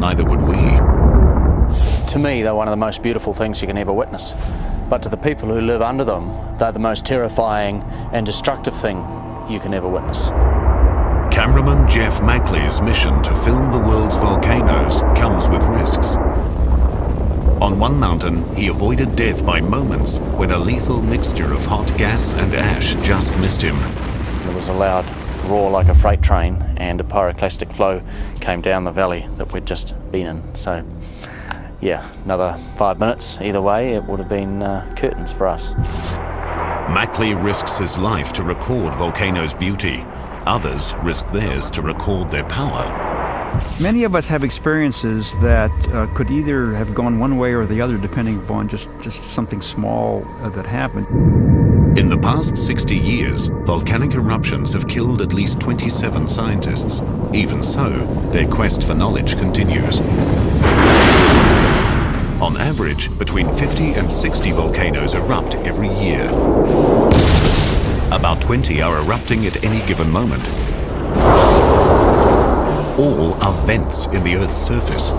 neither would we. To me, they're one of the most beautiful things you can ever witness. But to the people who live under them, they're the most terrifying and destructive thing you can ever witness. Cameraman Jeff Mackley's mission to film the world's volcanoes comes with risks. On one mountain, he avoided death by moments when a lethal mixture of hot gas and ash just missed him. There was a loud roar like a freight train, and a pyroclastic flow came down the valley that we'd just been in. So, yeah, another 5 minutes either way, it would have been curtains for us. Mackley risks his life to record volcanoes' beauty. Others risk theirs to record their power. Many of us have experiences that could either have gone one way or the other, depending upon just something small that happened. In the past 60 years, volcanic eruptions have killed at least 27 scientists. Even so, their quest for knowledge continues. On average, between 50 and 60 volcanoes erupt every year. About 20 are erupting at any given moment. All are vents in the Earth's surface.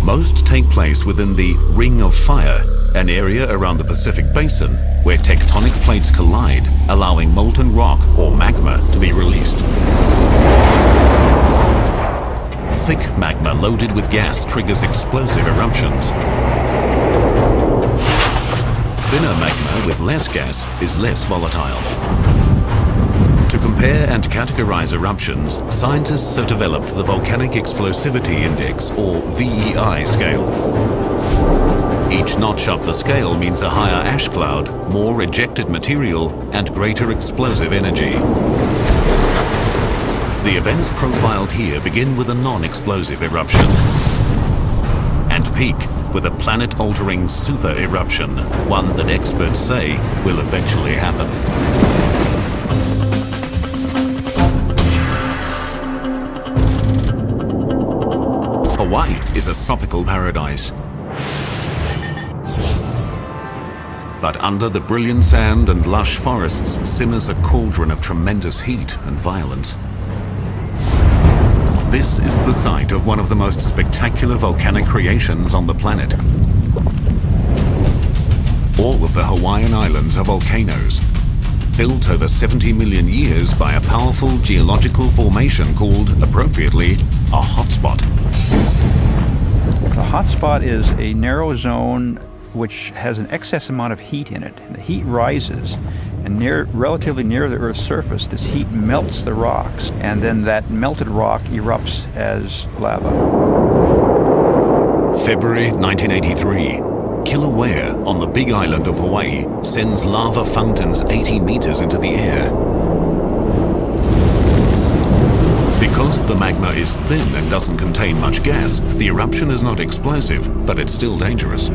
Most take place within the Ring of Fire, an area around the Pacific Basin where tectonic plates collide, allowing molten rock or magma to be released. Thick magma loaded with gas triggers explosive eruptions. Thinner magma with less gas is less volatile. To compare and categorize eruptions, scientists have developed the Volcanic Explosivity Index, or VEI scale. Each notch up the scale means a higher ash cloud, more ejected material, and greater explosive energy. The events profiled here begin with a non-explosive eruption and peak with a planet-altering super eruption, one that experts say will eventually happen. Hawaii is a tropical paradise. But under the brilliant sand and lush forests simmers a cauldron of tremendous heat and violence. This is the site of one of the most spectacular volcanic creations on the planet. All of the Hawaiian Islands are volcanoes, built over 70 million years by a powerful geological formation called, appropriately, a hotspot. A hotspot is a narrow zone which has an excess amount of heat in it. The heat rises, and relatively near the Earth's surface, this heat melts the rocks, and then that melted rock erupts as lava. February 1983. Kilauea, on the Big Island of Hawaii, sends lava fountains 80 meters into the air. Because the magma is thin and doesn't contain much gas, the eruption is not explosive, but it's still dangerous.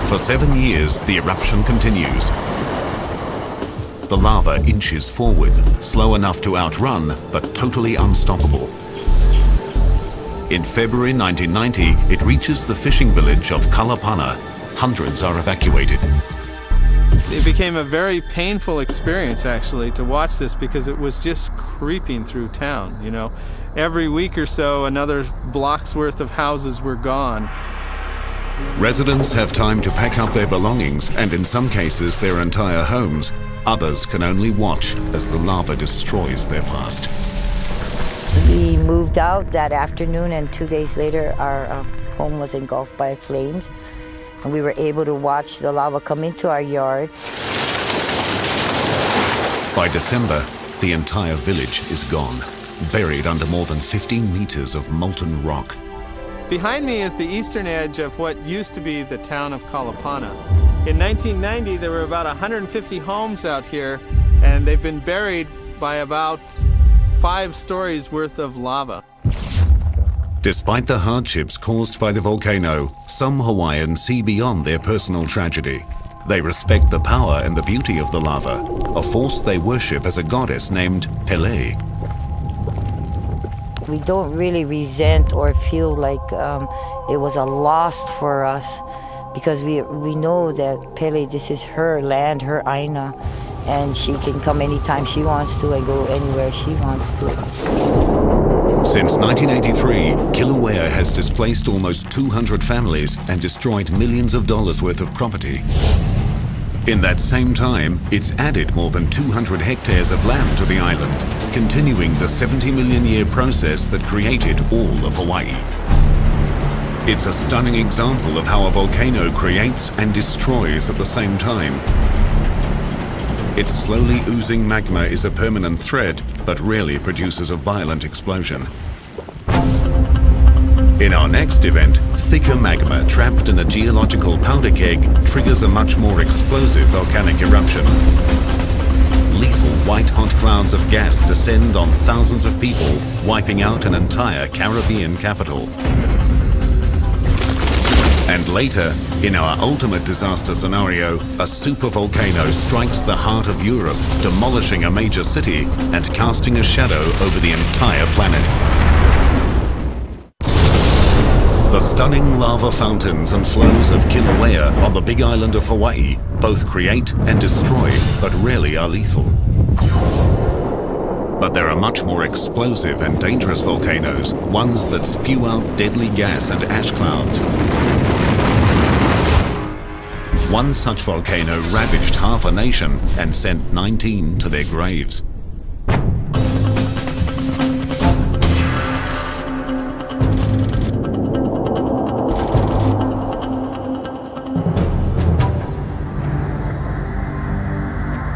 For 7 years, the eruption continues. The lava inches forward, slow enough to outrun, but totally unstoppable. In February 1990, it reaches the fishing village of Kalapana. Hundreds are evacuated. It became a very painful experience, actually, to watch this because it was just creeping through town, you know. Every week or so, another block's worth of houses were gone. Residents have time to pack up their belongings and in some cases their entire homes. Others can only watch as the lava destroys their past. We moved out that afternoon, and 2 days later our home was engulfed by flames, and we were able to watch the lava come into our yard. By December, the entire village is gone, buried under more than 15 meters of molten rock. Behind me is the eastern edge of what used to be the town of Kalapana. In 1990, there were about 150 homes out here, and they've been buried by about 5 stories worth of lava. Despite the hardships caused by the volcano, some Hawaiians see beyond their personal tragedy. They respect the power and the beauty of the lava, a force they worship as a goddess named Pele. We don't really resent or feel like it was a loss for us, because we know that Pele, this is her land, her aina, and she can come anytime she wants to and go anywhere she wants to. Since 1983, Kilauea has displaced almost 200 families and destroyed millions of dollars worth of property. In that same time, it's added more than 200 hectares of land to the island, continuing the 70 million year process that created all of Hawaii. It's a stunning example of how a volcano creates and destroys at the same time. Its slowly oozing magma is a permanent threat, but rarely produces a violent explosion. In our next event, thicker magma trapped in a geological powder keg triggers a much more explosive volcanic eruption. Lethal white-hot clouds of gas descend on thousands of people, wiping out an entire Caribbean capital. And later, in our ultimate disaster scenario, a supervolcano strikes the heart of Europe, demolishing a major city and casting a shadow over the entire planet. The stunning lava fountains and flows of Kilauea on the big island of Hawaii both create and destroy, but rarely are lethal. But there are much more explosive and dangerous volcanoes, ones that spew out deadly gas and ash clouds. One such volcano ravaged half a nation and sent 19 to their graves.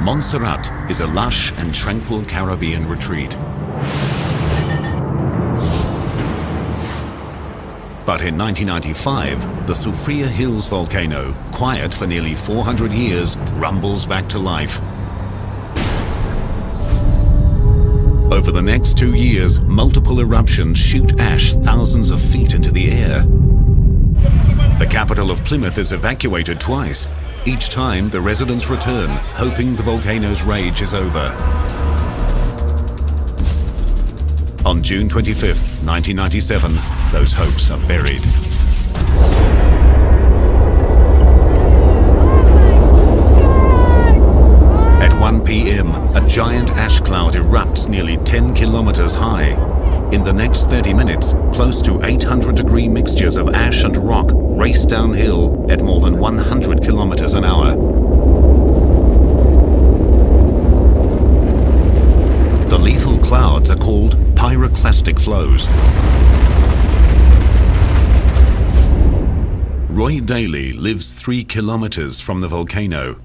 Montserrat is a lush and tranquil Caribbean retreat. But in 1995, the Soufriere Hills volcano, quiet for nearly 400 years, rumbles back to life. Over the next 2 years, multiple eruptions shoot ash thousands of feet into the air. The capital of Plymouth is evacuated twice. Each time, the residents return, hoping the volcano's rage is over. On June 25th, 1997, those hopes are buried. At 1 p.m., a giant ash cloud erupts nearly 10 kilometers high. In the next 30 minutes, close to 800-degree mixtures of ash and rock race downhill at more than 100 kilometers an hour. The lethal clouds are called pyroclastic flows. Roy Daly lives 3 kilometers from the volcano.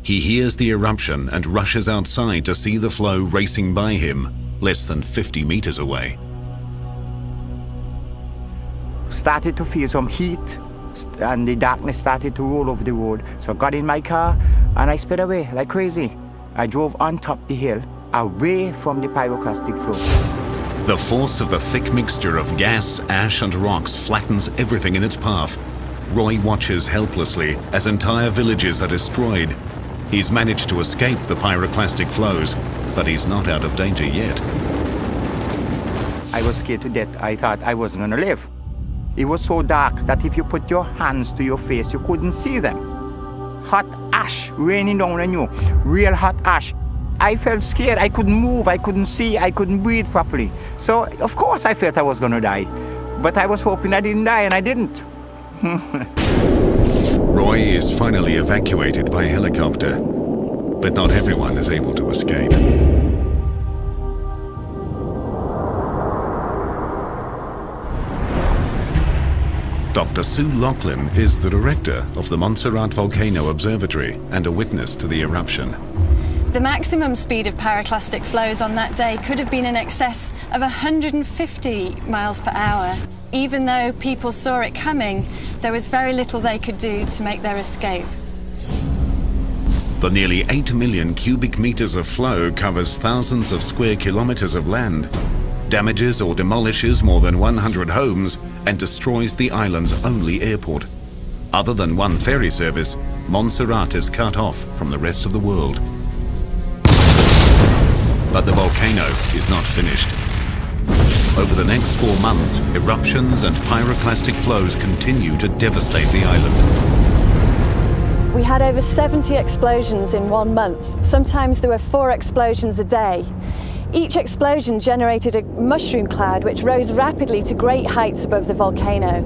He hears the eruption and rushes outside to see the flow racing by him, less than 50 meters away. Started to feel some heat, and the darkness started to roll over the road. So I got in my car and I sped away like crazy. I drove on top the hill, away from the pyroclastic flow. The force of the thick mixture of gas, ash and rocks flattens everything in its path. Roy watches helplessly as entire villages are destroyed. He's managed to escape the pyroclastic flows, but he's not out of danger yet. I was scared to death. I thought I wasn't gonna live. It was so dark that if you put your hands to your face, you couldn't see them. Hot ash raining down on you, real hot ash. I felt scared. I couldn't move, I couldn't see, I couldn't breathe properly. So, of course, I felt I was gonna die. But I was hoping I didn't die, and I didn't. Roy is finally evacuated by helicopter, but not everyone is able to escape. Dr. Sue Laughlin is the director of the Montserrat Volcano Observatory and a witness to the eruption. The maximum speed of pyroclastic flows on that day could have been in excess of 150 miles per hour. Even though people saw it coming, there was very little they could do to make their escape. The nearly 8 million cubic meters of flow covers thousands of square kilometers of land, damages or demolishes more than 100 homes, and destroys the island's only airport. Other than one ferry service, Montserrat is cut off from the rest of the world. But the volcano is not finished. Over the next 4 months, eruptions and pyroclastic flows continue to devastate the island. we had over 70 explosions in 1 month. Sometimes there were 4 explosions a day. Each explosion generated a mushroom cloud which rose rapidly to great heights above the volcano.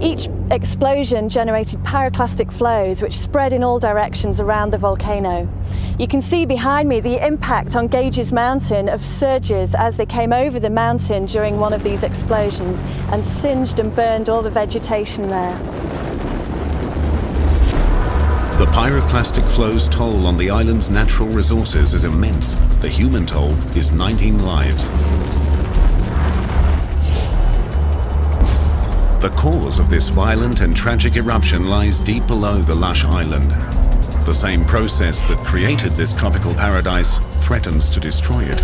Each explosion generated pyroclastic flows which spread in all directions around the volcano. You can see behind me the impact on Gage's Mountain of surges as they came over the mountain during one of these explosions and singed and burned all the vegetation there. The pyroclastic flow's toll on the island's natural resources is immense. The human toll is 19 lives. The cause of this violent and tragic eruption lies deep below the lush island. The same process that created this tropical paradise threatens to destroy it.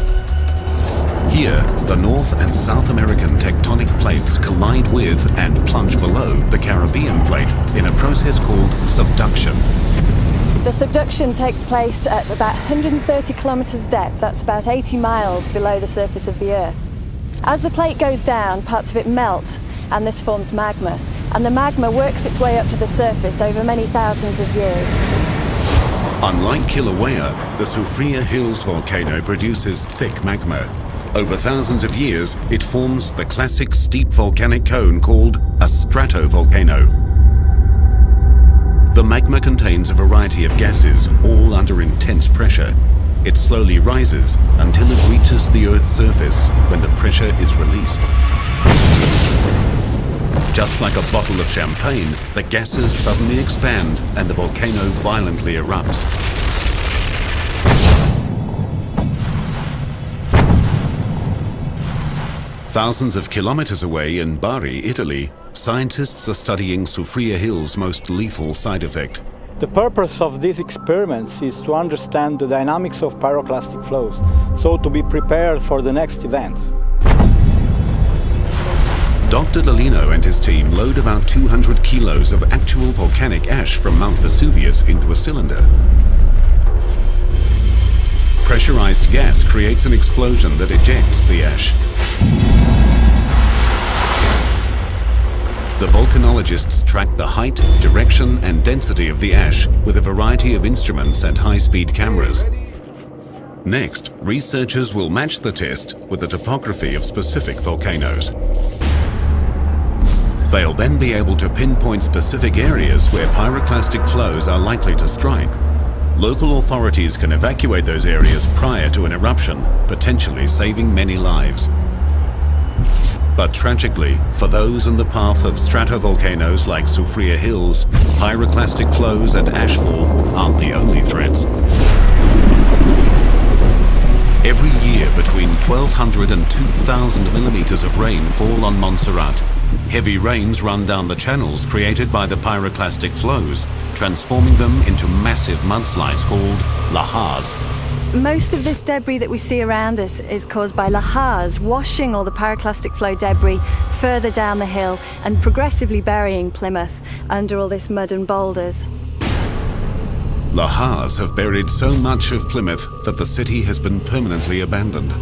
Here, the North and South American tectonic plates collide with and plunge below the Caribbean plate in a process called subduction. The subduction takes place at about 130 kilometers depth, that's about 80 miles below the surface of the Earth. As the plate goes down, parts of it melt, and this forms magma. And the magma works its way up to the surface over many thousands of years. Unlike Kilauea, the Soufriere Hills volcano produces thick magma. Over thousands of years, it forms the classic steep volcanic cone called a stratovolcano. The magma contains a variety of gases, all under intense pressure. It slowly rises until it reaches the Earth's surface when the pressure is released. Just like a bottle of champagne, the gases suddenly expand and the volcano violently erupts. Thousands of kilometers away in Bari, Italy, scientists are studying Soufriere Hill's most lethal side effect. The purpose of these experiments is to understand the dynamics of pyroclastic flows, so to be prepared for the next events. Dr. Dolino and his team load about 200 kilos of actual volcanic ash from Mount Vesuvius into a cylinder. Pressurized gas creates an explosion that ejects the ash. The volcanologists track the height, direction and density of the ash with a variety of instruments and high-speed cameras. Next, researchers will match the test with the topography of specific volcanoes. They'll then be able to pinpoint specific areas where pyroclastic flows are likely to strike. Local authorities can evacuate those areas prior to an eruption, potentially saving many lives. But tragically, for those in the path of stratovolcanoes like Soufriere Hills, pyroclastic flows and ashfall aren't the only threats. Every year, between 1,200 and 2,000 millimeters of rain fall on Montserrat. Heavy rains run down the channels created by the pyroclastic flows, transforming them into massive mudslides called lahars. Most of this debris that we see around us is caused by lahars, washing all the pyroclastic flow debris further down the hill and progressively burying Plymouth under all this mud and boulders. Lahars have buried so much of Plymouth that the city has been permanently abandoned.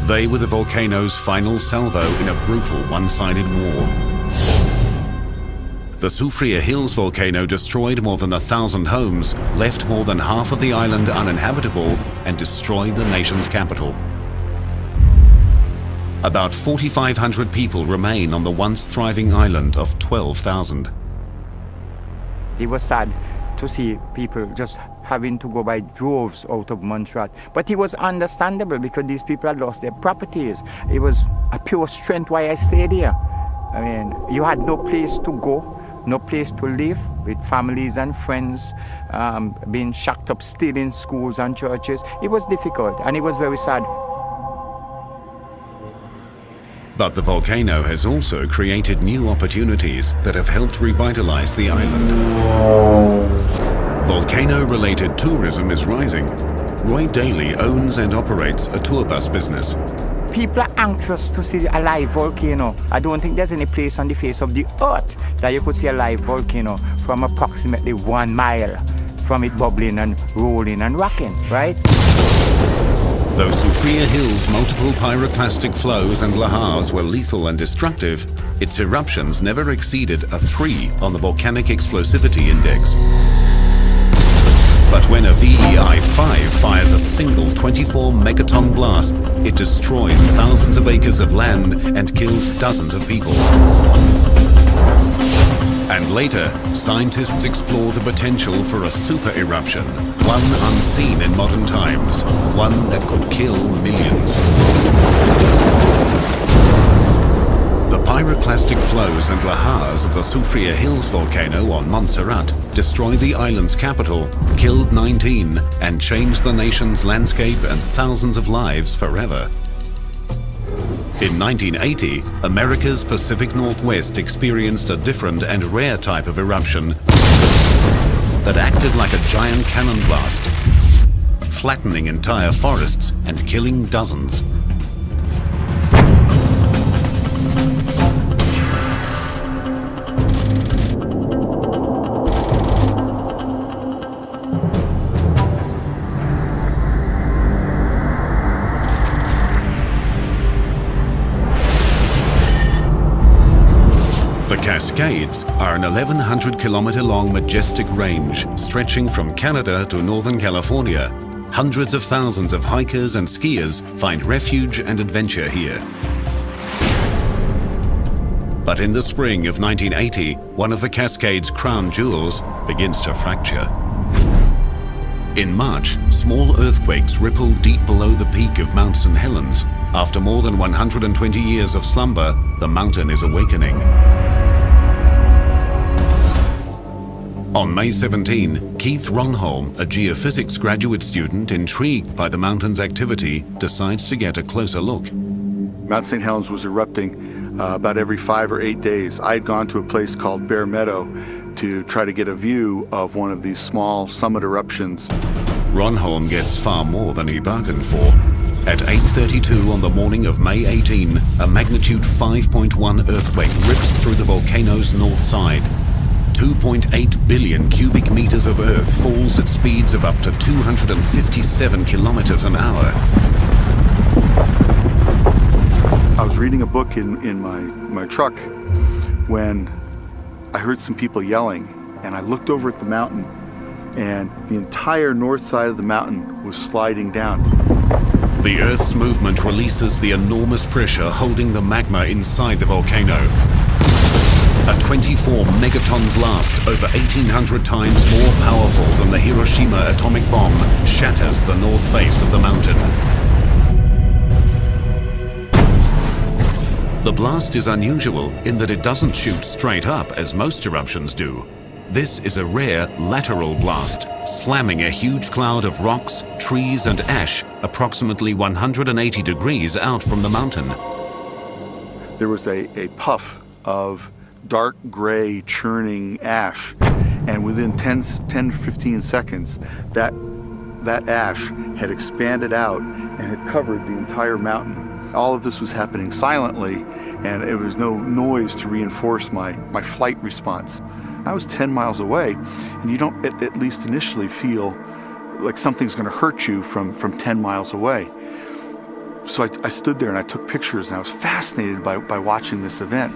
They were the volcano's final salvo in a brutal one-sided war. The Soufriere Hills volcano destroyed more than 1,000 homes, left more than half of the island uninhabitable, and destroyed the nation's capital. About 4,500 people remain on the once thriving island of 12,000. It was sad to see people just having to go by droves out of Montserrat. But it was understandable because these people had lost their properties. It was a pure strength why I stayed here. I mean, you had no place to go, no place to live, with families and friends being shacked up still in schools and churches. It was difficult and it was very sad. But the volcano has also created new opportunities that have helped revitalize the island. Volcano-related tourism is rising. Roy Daly owns and operates a tour bus business. People are anxious to see a live volcano. I don't think there's any place on the face of the earth that you could see a live volcano from approximately 1 mile from it bubbling and rolling and rocking, right? Though Soufriere Hills' multiple pyroclastic flows and lahars were lethal and destructive, its eruptions never exceeded a 3 on the Volcanic Explosivity Index. But when a VEI-5 fires a single 24 megaton blast, it destroys thousands of acres of land and kills dozens of people. And later, scientists explore the potential for a super eruption, one unseen in modern times, one that could kill millions. The pyroclastic flows and lahars of the Soufriere Hills volcano on Montserrat destroyed the island's capital, killed 19, and changed the nation's landscape and thousands of lives forever. In 1980, America's Pacific Northwest experienced a different and rare type of eruption that acted like a giant cannon blast, flattening entire forests and killing dozens. The Cascades are an 1,100-kilometer-long majestic range stretching from Canada to Northern California. Hundreds of thousands of hikers and skiers find refuge and adventure here. But in the spring of 1980, one of the Cascades' crown jewels begins to fracture. In March, small earthquakes ripple deep below the peak of Mount St. Helens. After more than 120 years of slumber, the mountain is awakening. On May 17, Keith Ronholm, a geophysics graduate student intrigued by the mountain's activity, decides to get a closer look. Mount St. Helens was erupting about every 5 or 8 days. I had gone to a place called Bear Meadow to try to get a view of one of these small summit eruptions. Ronholm gets far more than he bargained for. At 8:32 on the morning of May 18, a magnitude 5.1 earthquake rips through the volcano's north side. 2.8 billion cubic meters of earth falls at speeds of up to 257 kilometers an hour. I was reading a book in my truck when I heard some people yelling, and I looked over at the mountain, and the entire north side of the mountain was sliding down. The Earth's movement releases the enormous pressure holding the magma inside the volcano. A 24 megaton blast, over 1,800 times more powerful than the Hiroshima atomic bomb, shatters the north face of the mountain. The blast is unusual in that it doesn't shoot straight up as most eruptions do. This is a rare lateral blast, slamming a huge cloud of rocks, trees and ash approximately 180 degrees out from the mountain. There was a puff of dark gray churning ash, and within 10-15 seconds that ash had expanded out and had covered the entire mountain. All of this was happening silently, and there was no noise to reinforce my flight response. I was 10 miles away, and you don't at least initially feel like something's going to hurt you from 10 miles away. So I stood there and I took pictures, and I was fascinated by watching this event.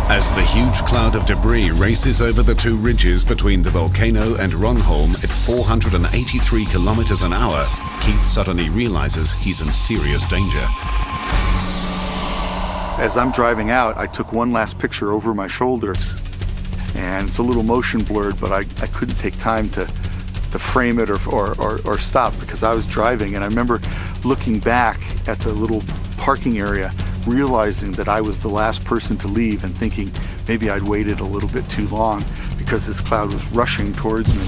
As the huge cloud of debris races over the two ridges between the volcano and Ronholm at 483 kilometers an hour, Keith suddenly realizes he's in serious danger. As I'm driving out, I took one last picture over my shoulder, and it's a little motion blurred, but I couldn't take time to frame it or stop because I was driving, and I remember looking back at the little parking area, realizing that I was the last person to leave and thinking maybe I'd waited a little bit too long because this cloud was rushing towards me.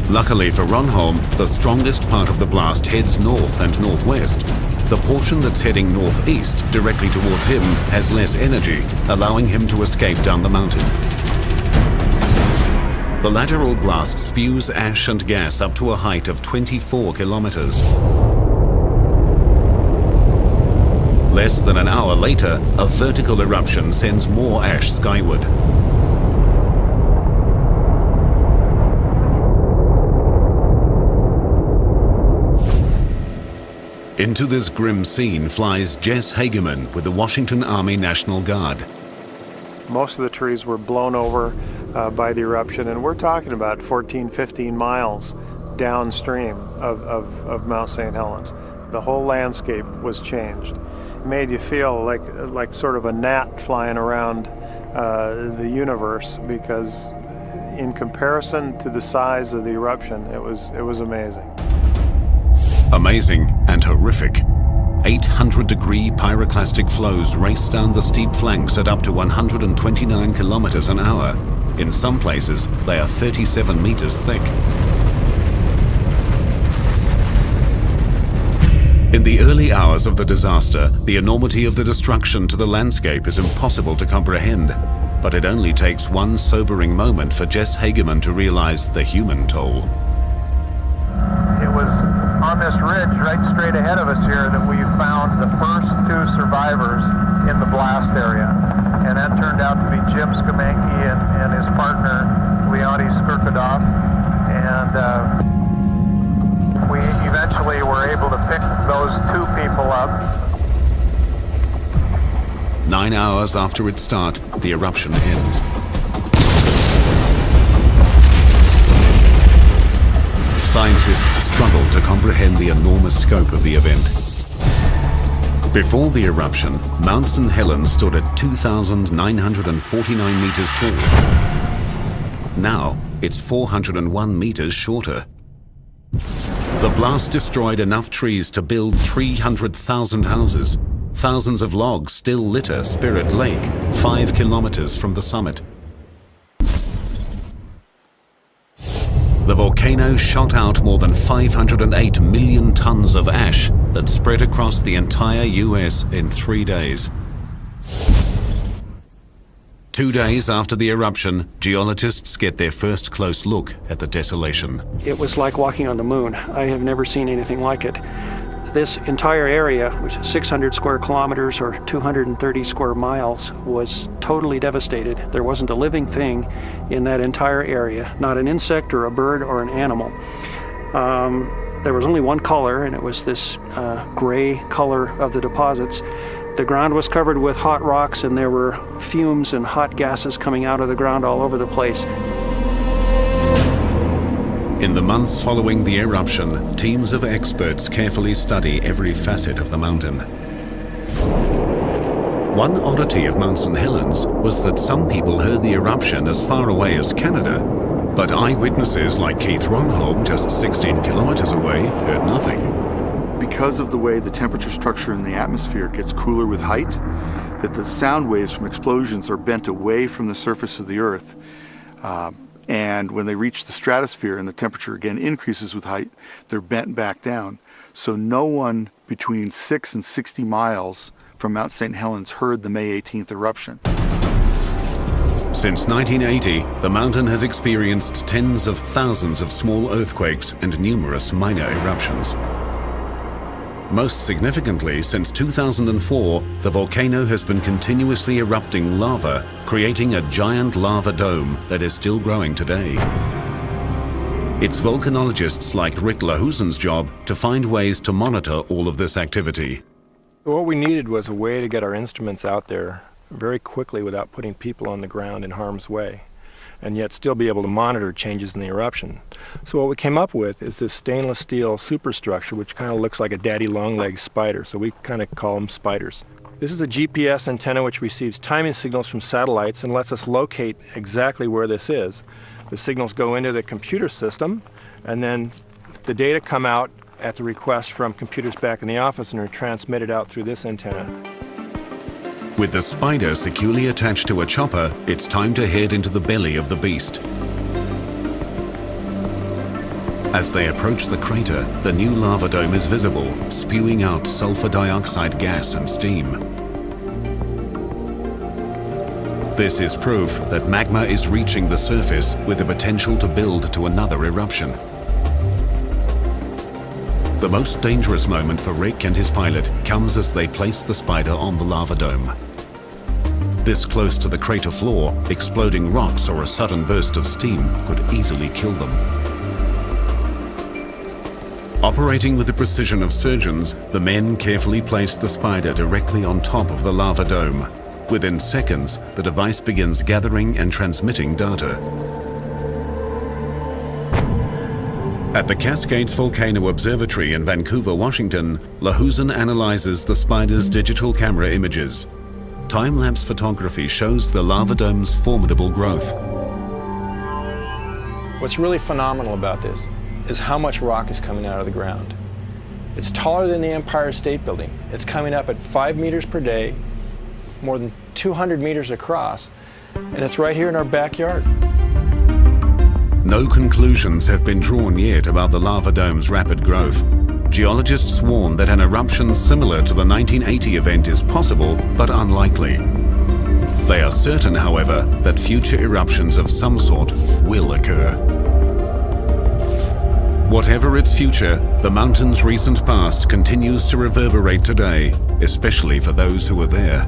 Luckily for Ronholm, the strongest part of the blast heads north and northwest. The portion that's heading northeast, directly towards him, has less energy, allowing him to escape down the mountain. The lateral blast spews ash and gas up to a height of 24 kilometers. Less than an hour later, a vertical eruption sends more ash skyward. Into this grim scene flies Jess Hageman with the Washington Army National Guard. Most of the trees were blown over by the eruption, and we're talking about 14, 15 miles downstream of Mount St. Helens. The whole landscape was changed. It made you feel like sort of a gnat flying around the universe, because in comparison to the size of the eruption, it was amazing. Amazing and horrific. 800-degree pyroclastic flows race down the steep flanks at up to 129 kilometers an hour. In some places, they are 37 meters thick. In the early hours of the disaster, the enormity of the destruction to the landscape is impossible to comprehend. But it only takes one sobering moment for Jess Hageman to realize the human toll. It was on this ridge right straight ahead of us here that we found the first 2 survivors in the blast area. And that turned out to be Jim Skamanki and his partner, Leonti Skirkadov. And we eventually were able to pick those 2 people up. 9 hours after its start, the eruption ends. Scientists struggle to comprehend the enormous scope of the event. Before the eruption, Mount St. Helens stood at 2,949 meters tall. Now, it's 401 meters shorter. The blast destroyed enough trees to build 300,000 houses. Thousands of logs still litter Spirit Lake, 5 kilometers from the summit. The volcano shot out more than 508 million tons of ash that spread across the entire US in 3 days. 2 days after the eruption, geologists get their first close look at the desolation. It was like walking on the moon. I have never seen anything like it. This entire area, which is 600 square kilometers or 230 square miles, was totally devastated. There wasn't a living thing in that entire area, not an insect or a bird or an animal. There was only one color, and it was this gray color of the deposits. The ground was covered with hot rocks, and there were fumes and hot gases coming out of the ground all over the place. In the months following the eruption, teams of experts carefully study every facet of the mountain. One oddity of Mount St. Helens was that some people heard the eruption as far away as Canada, but eyewitnesses like Keith Ronholm, just 16 kilometers away, heard nothing. Because of the way the temperature structure in the atmosphere gets cooler with height, that the sound waves from explosions are bent away from the surface of the Earth. And when they reach the stratosphere and the temperature again increases with height, they're bent back down. So no one between 6 and 60 miles from Mount St. Helens heard the May 18th eruption. Since 1980, the mountain has experienced tens of thousands of small earthquakes and numerous minor eruptions. Most significantly, since 2004, the volcano has been continuously erupting lava, creating a giant lava dome that is still growing today. It's volcanologists like Rick Lahusen's job to find ways to monitor all of this activity. What we needed was a way to get our instruments out there very quickly without putting people on the ground in harm's way, and yet still be able to monitor changes in the eruption. So what we came up with is this stainless steel superstructure, which kind of looks like a daddy long-legged spider, so we kind of call them spiders. This is a GPS antenna which receives timing signals from satellites and lets us locate exactly where this is. The signals go into the computer system, and then the data come out at the request from computers back in the office and are transmitted out through this antenna. With the spider securely attached to a chopper, it's time to head into the belly of the beast. As they approach the crater, the new lava dome is visible, spewing out sulfur dioxide gas and steam. This is proof that magma is reaching the surface with the potential to build to another eruption. The most dangerous moment for Rick and his pilot comes as they place the spider on the lava dome. This close to the crater floor, exploding rocks or a sudden burst of steam could easily kill them. Operating with the precision of surgeons, the men carefully placed the spider directly on top of the lava dome. Within seconds, the device begins gathering and transmitting data. At the Cascades Volcano Observatory in Vancouver, Washington, Lahusen analyzes the spider's digital camera images. Time-lapse photography shows the lava dome's formidable growth. What's really phenomenal about this is how much rock is coming out of the ground. It's taller than the Empire State Building. It's coming up at 5 meters per day, more than 200 meters across, and it's right here in our backyard. No conclusions have been drawn yet about the lava dome's rapid growth. Geologists warn that an eruption similar to the 1980 event is possible, but unlikely. They are certain, however, that future eruptions of some sort will occur. Whatever its future, the mountain's recent past continues to reverberate today, especially for those who were there.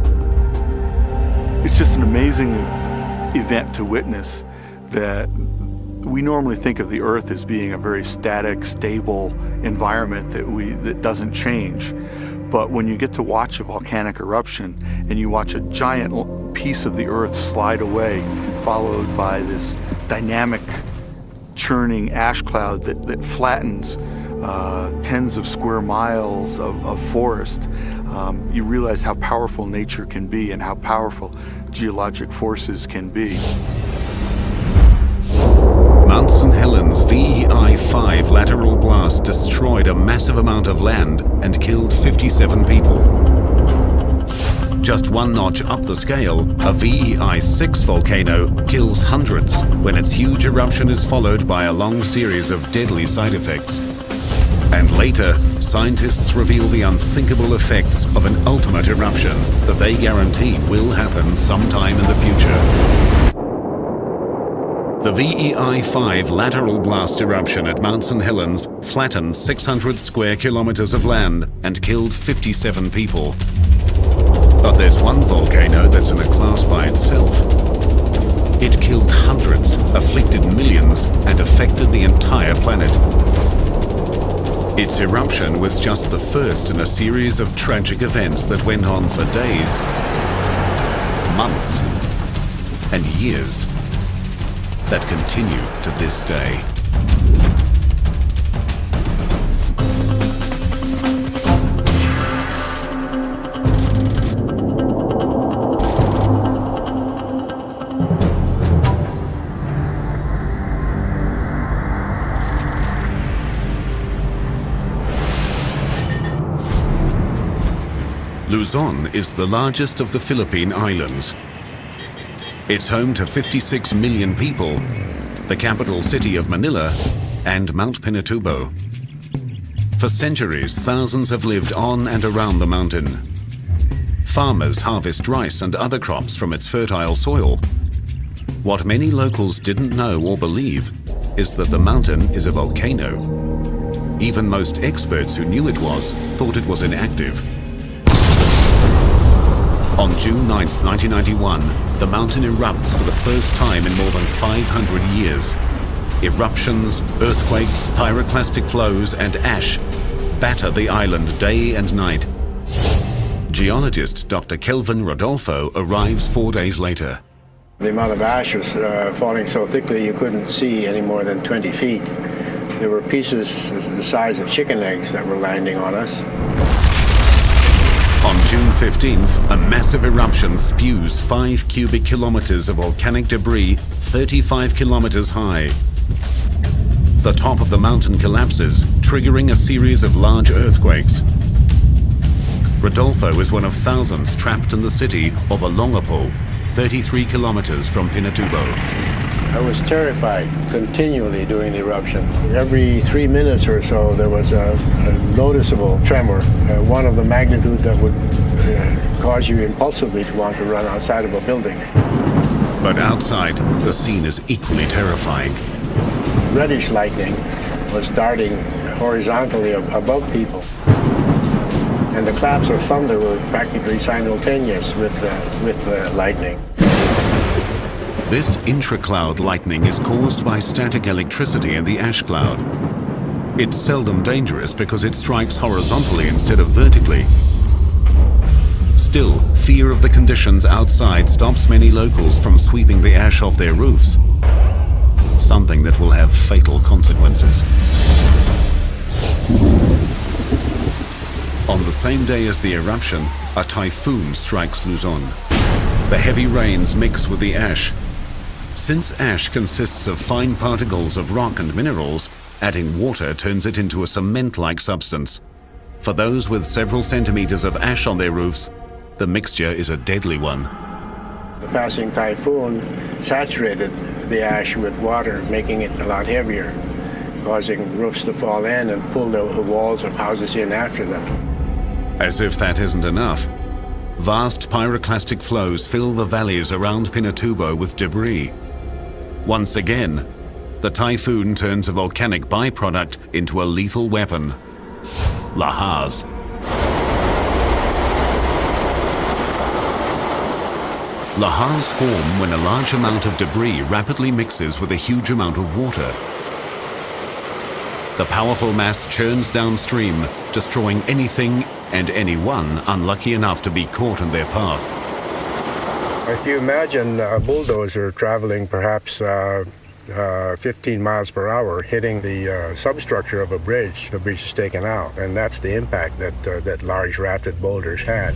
It's just an amazing event to witness that we normally think of the Earth as being a very static, stable environment that doesn't change. But when you get to watch a volcanic eruption and you watch a giant piece of the Earth slide away, followed by this dynamic, churning ash cloud that flattens tens of square miles of forest, you realize how powerful nature can be and how powerful geologic forces can be. Mount St. Helens VEI-5 lateral blast destroyed a massive amount of land and killed 57 people. Just one notch up the scale, a VEI-6 volcano kills hundreds when its huge eruption is followed by a long series of deadly side effects. And later, scientists reveal the unthinkable effects of an ultimate eruption that they guarantee will happen sometime in the future. The VEI-5 lateral blast eruption at Mount St. Helens flattened 600 square kilometers of land and killed 57 people. But there's one volcano that's in a class by itself. It killed hundreds, afflicted millions, and affected the entire planet. Its eruption was just the first in a series of tragic events that went on for days, months, and years that continue to this day. Luzon is the largest of the Philippine Islands. It's home to 56 million people, the capital city of Manila, and Mount Pinatubo. For centuries, thousands have lived on and around the mountain. Farmers harvest rice and other crops from its fertile soil. What many locals didn't know or believe is that the mountain is a volcano. Even most experts who knew it was thought it was inactive. On June 9, 1991, the mountain erupts for the first time in more than 500 years. Eruptions, earthquakes, pyroclastic flows, and ash batter the island day and night. Geologist Dr. Kelvin Rodolfo arrives 4 days later. The amount of ash was falling so thickly you couldn't see any more than 20 feet. There were pieces the size of chicken eggs that were landing on us. On June 15th, a massive eruption spews 5 cubic kilometers of volcanic debris 35 kilometers high. The top of the mountain collapses, triggering a series of large earthquakes. Rodolfo is one of thousands trapped in the city of Olongapo, 33 kilometers from Pinatubo. I was terrified continually during the eruption. Every 3 minutes or so there was a noticeable tremor, one of the magnitude that would cause you impulsively to want to run outside of a building. But outside, the scene is equally terrifying. Reddish lightning was darting horizontally above people. And the claps of thunder were practically simultaneous with the lightning. This intra-cloud lightning is caused by static electricity in the ash cloud. It's seldom dangerous because it strikes horizontally instead of vertically. Still, fear of the conditions outside stops many locals from sweeping the ash off their roofs, something that will have fatal consequences. On the same day as the eruption, a typhoon strikes Luzon. The heavy rains mix with the ash. Since ash consists of fine particles of rock and minerals, adding water turns it into a cement-like substance. For those with several centimeters of ash on their roofs, the mixture is a deadly one. The passing typhoon saturated the ash with water, making it a lot heavier, causing roofs to fall in and pull the walls of houses in after them. As if that isn't enough, vast pyroclastic flows fill the valleys around Pinatubo with debris. Once again, the typhoon turns a volcanic byproduct into a lethal weapon: lahars. Lahars form when a large amount of debris rapidly mixes with a huge amount of water. The powerful mass churns downstream, destroying anything and anyone unlucky enough to be caught in their path. If you imagine a bulldozer traveling perhaps 15 miles per hour hitting the substructure of a bridge, the bridge is taken out, and that's the impact that large rafted boulders had.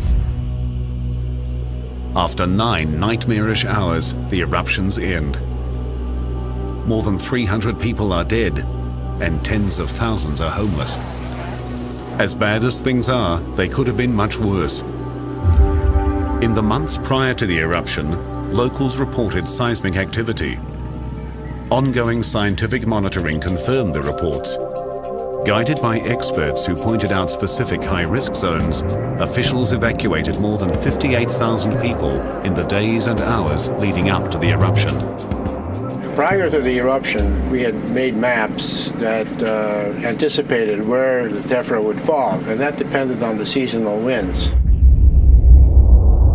After 9 nightmarish hours, the eruptions end. More than 300 people are dead, and tens of thousands are homeless. As bad as things are, they could have been much worse. In the months prior to the eruption, locals reported seismic activity. Ongoing scientific monitoring confirmed the reports. Guided by experts who pointed out specific high-risk zones, officials evacuated more than 58,000 people in the days and hours leading up to the eruption. Prior to the eruption, we had made maps that anticipated where the tephra would fall, and that depended on the seasonal winds.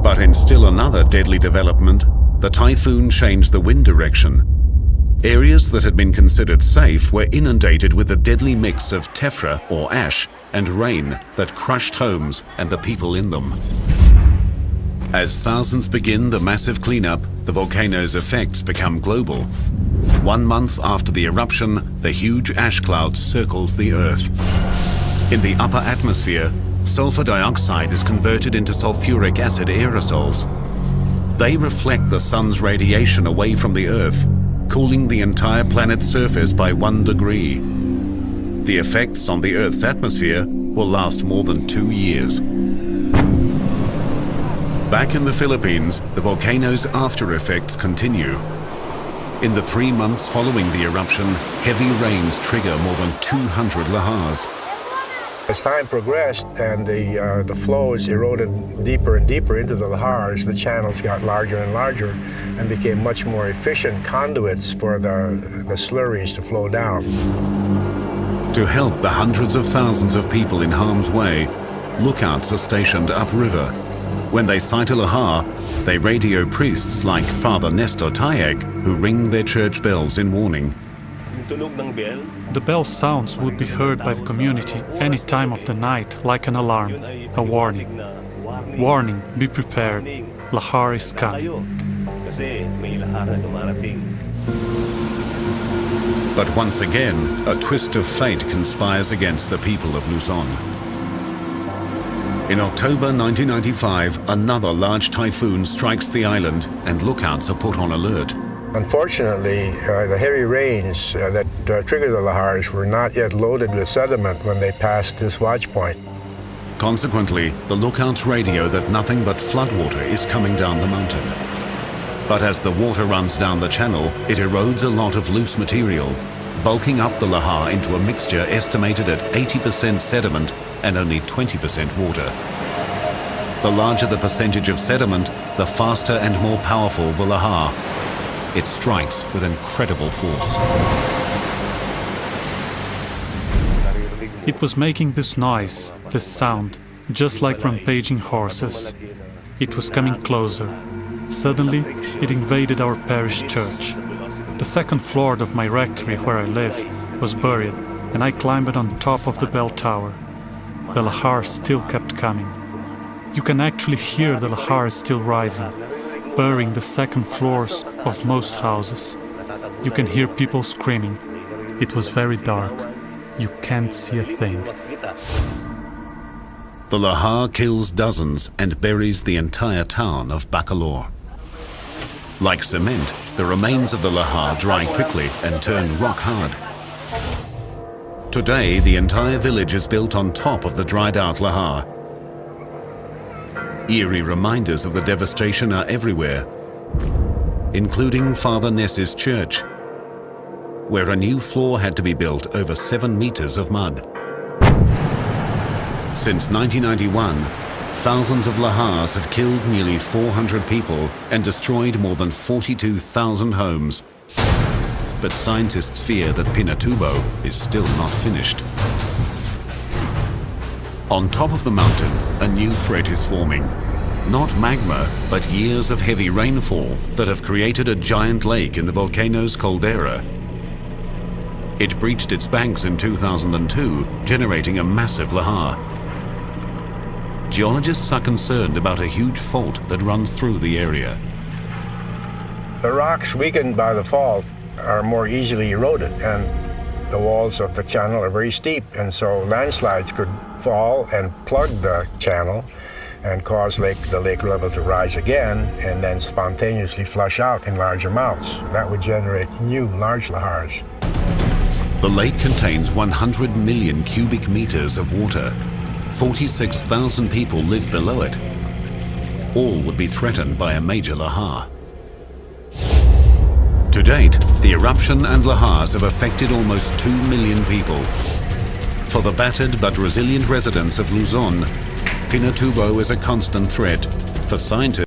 But in still another deadly development, the typhoon changed the wind direction. Areas that had been considered safe were inundated with a deadly mix of tephra, or ash, and rain that crushed homes and the people in them. As thousands begin the massive cleanup, the volcano's effects become global. 1 month after the eruption, the huge ash cloud circles the Earth. In the upper atmosphere, sulfur dioxide is converted into sulfuric acid aerosols. They reflect the sun's radiation away from the Earth, cooling the entire planet's surface by 1 degree. The effects on the Earth's atmosphere will last more than 2 years. Back in the Philippines, the volcano's after effects continue. In the 3 months following the eruption, heavy rains trigger more than 200 lahars. As time progressed and the flows eroded deeper and deeper into the lahars, the channels got larger and larger and became much more efficient conduits for the slurries to flow down. To help the hundreds of thousands of people in harm's way, lookouts are stationed upriver. When they sight a lahar, they radio priests like Father Nestor Tayeg, who ring their church bells in warning. The bell sounds would be heard by the community any time of the night like an alarm, a warning. Warning, be prepared, lahar is coming. But once again, a twist of fate conspires against the people of Luzon. In October 1995, another large typhoon strikes the island and lookouts are put on alert. Unfortunately, the heavy rains that triggered the lahars were not yet loaded with sediment when they passed this watch point. Consequently, the lookouts radio that nothing but floodwater is coming down the mountain. But as the water runs down the channel, it erodes a lot of loose material, bulking up the lahar into a mixture estimated at 80% sediment and only 20% water. The larger the percentage of sediment, the faster and more powerful the lahar. It strikes with incredible force. It was making this noise, this sound, just like rampaging horses. It was coming closer. Suddenly, it invaded our parish church. The second floor of my rectory where I live was buried, and I climbed on top of the bell tower. The lahar still kept coming. You can actually hear the lahar still rising, burying the second floors of most houses. You can hear people screaming. It was very dark. You can't see a thing. The lahar kills dozens and buries the entire town of Bacolor. Like cement, the remains of the lahar dry quickly and turn rock hard. Today, the entire village is built on top of the dried-out lahar. Eerie reminders of the devastation are everywhere, including Father Ness's church, where a new floor had to be built over 7 meters of mud. Since 1991, thousands of lahars have killed nearly 400 people and destroyed more than 42,000 homes. But scientists fear that Pinatubo is still not finished. On top of the mountain, a new threat is forming. Not magma, but years of heavy rainfall that have created a giant lake in the volcano's caldera. It breached its banks in 2002, generating a massive lahar. Geologists are concerned about a huge fault that runs through the area. The rocks weakened by the fault are more easily eroded, and the walls of the channel are very steep, and so landslides could fall and plug the channel and cause the lake level to rise again and then spontaneously flush out in large amounts. That would generate new large lahars. The lake contains 100 million cubic meters of water. 46,000 people live below it. All would be threatened by a major lahar. To date, the eruption and lahars have affected almost 2 million people. For the battered but resilient residents of Luzon, Pinatubo is a constant threat. For scientists,